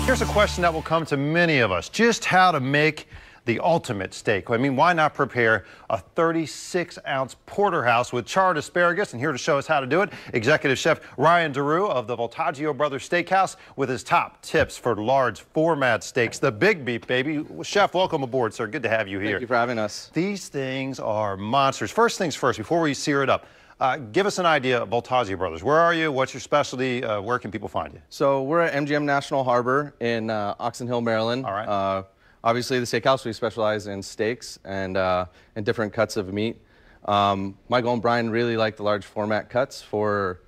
Here's a question that will come to many of us. Just how to make the ultimate steak. I mean, why not prepare a 36-ounce porterhouse with charred asparagus? And here to show us how to do it, Executive Chef Ryan DeRue of the Voltaggio Brothers Steak House with his top tips for large format steaks. The big beef, baby. Chef, welcome aboard, sir. Good to have you here. Thank you for having us. These things are monsters. First things first, before we sear it up, give us an idea of Voltaggio Brothers. Where are you? What's your specialty? Where can people find you? So we're at MGM National Harbor in Oxon Hill, Maryland. All right. Obviously, the steakhouse, we specialize in steaks and different cuts of meat. Michael and Brian really like the large format cuts for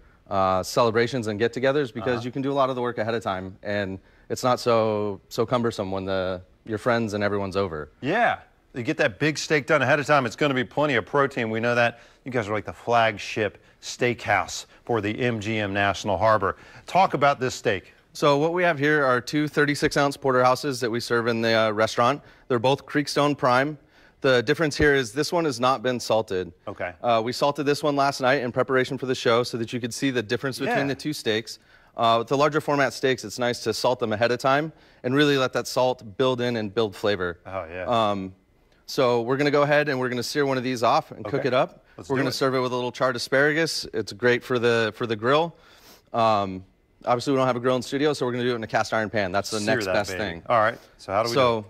celebrations and get-togethers because you can do a lot of the work ahead of time, and it's not so cumbersome when your friends and everyone's over. Yeah. You get that big steak done ahead of time, it's going to be plenty of protein. We know that. You guys are like the flagship steakhouse for the MGM National Harbor. Talk about this steak. So what we have here are two 36-ounce porterhouses that we serve in the restaurant. They're both Creekstone Prime. The difference here is this one has not been salted. Okay. We salted this one last night in preparation for the show so that you could see the difference between the two steaks. With the larger format steaks, it's nice to salt them ahead of time and really let that salt build in and build flavor. Oh, yeah. So we're going to go ahead and we're going to sear one of these off and cook it up. We're going to serve it with a little charred asparagus. It's great for the grill. Obviously, we don't have a grill in the studio, so we're going to do it in a cast iron pan. That's the next best thing. All right. So how do we do it?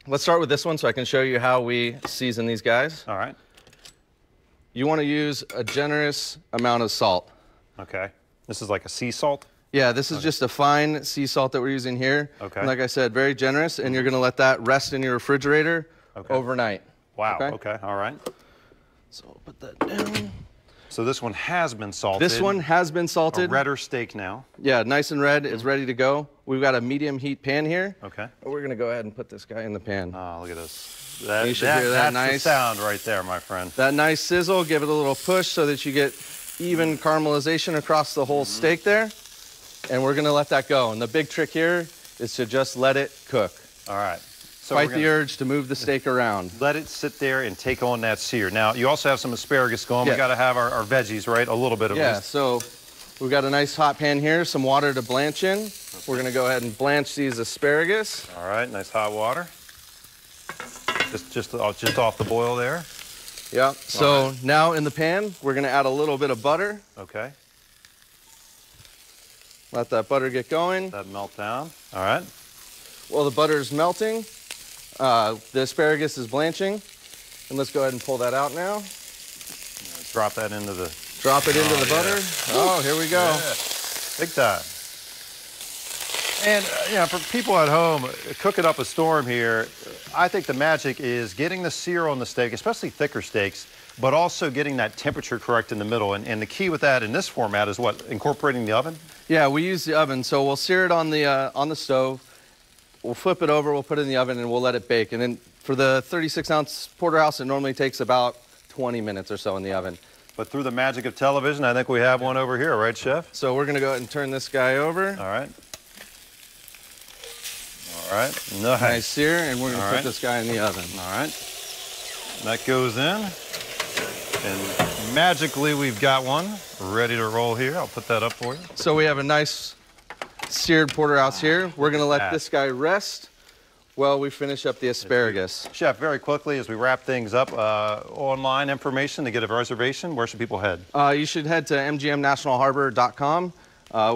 Let's start with this one so I can show you how we season these guys. All right. You want to use a generous amount of salt. Okay. This is like a sea salt? Yeah, this is just a fine sea salt that we're using here. Okay. And like I said, very generous, and you're going to let that rest in your refrigerator overnight. Wow. Okay. All right. So I'll put that down. So this one has been salted. This one has been salted. A redder steak now. Yeah, nice and red. It's ready to go. We've got a medium heat pan here. Okay. We're going to go ahead and put this guy in the pan. Oh, look at this. You should hear that nice the sound right there, my friend. That nice sizzle. Give it a little push so that you get even caramelization across the whole steak there. And we're going to let that go. And the big trick here is to just let it cook. All right. So Fight the urge to move the steak around. Let it sit there and take on that sear. Now, you also have some asparagus going. We got to have our veggies, right? A little bit of Yeah, so we've got a nice hot pan here, some water to blanch in. We're going to go ahead and blanch these asparagus. All right, nice hot water. Just off the boil there. Yeah, so now in the pan, we're going to add a little bit of butter. Okay. Let that butter get going. Let that melt down. All right. While the butter is melting, the asparagus is blanching. And let's go ahead and pull that out now. Drop that into the... Drop it into the butter. Oh, here we go. Yeah. Big time. And, for people at home, cooking up a storm here, I think the magic is getting the sear on the steak, especially thicker steaks, but also getting that temperature correct in the middle. And the key with that in this format is what? Incorporating the oven? Yeah, we use the oven. So we'll sear it on the stove. We'll flip it over, we'll put it in the oven, and we'll let it bake. And then for the 36-ounce porterhouse, it normally takes about 20 minutes or so in the oven. But through the magic of television, I think we have one over here, right, Chef? So we're going to go ahead and turn this guy over. All right. All right. Nice sear, and we're going to put this guy in the oven. All right. That goes in. And magically, we've got one ready to roll here. I'll put that up for you. So we have a nice seared porterhouse here. We're going to let this guy rest while we finish up the asparagus. Chef, very quickly, as we wrap things up, online information to get a reservation, where should people head? You should head to mgmnationalharbor.com,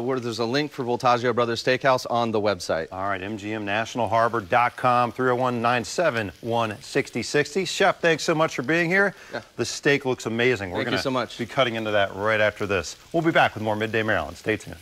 where there's a link for Voltaggio Brothers Steak House on the website. All right, mgmnationalharbor.com, 301-971-6060. Chef, thanks so much for being here. Yeah. The steak looks amazing. Thank you so much. We're going to be cutting into that right after this. We'll be back with more Midday Maryland. Stay tuned.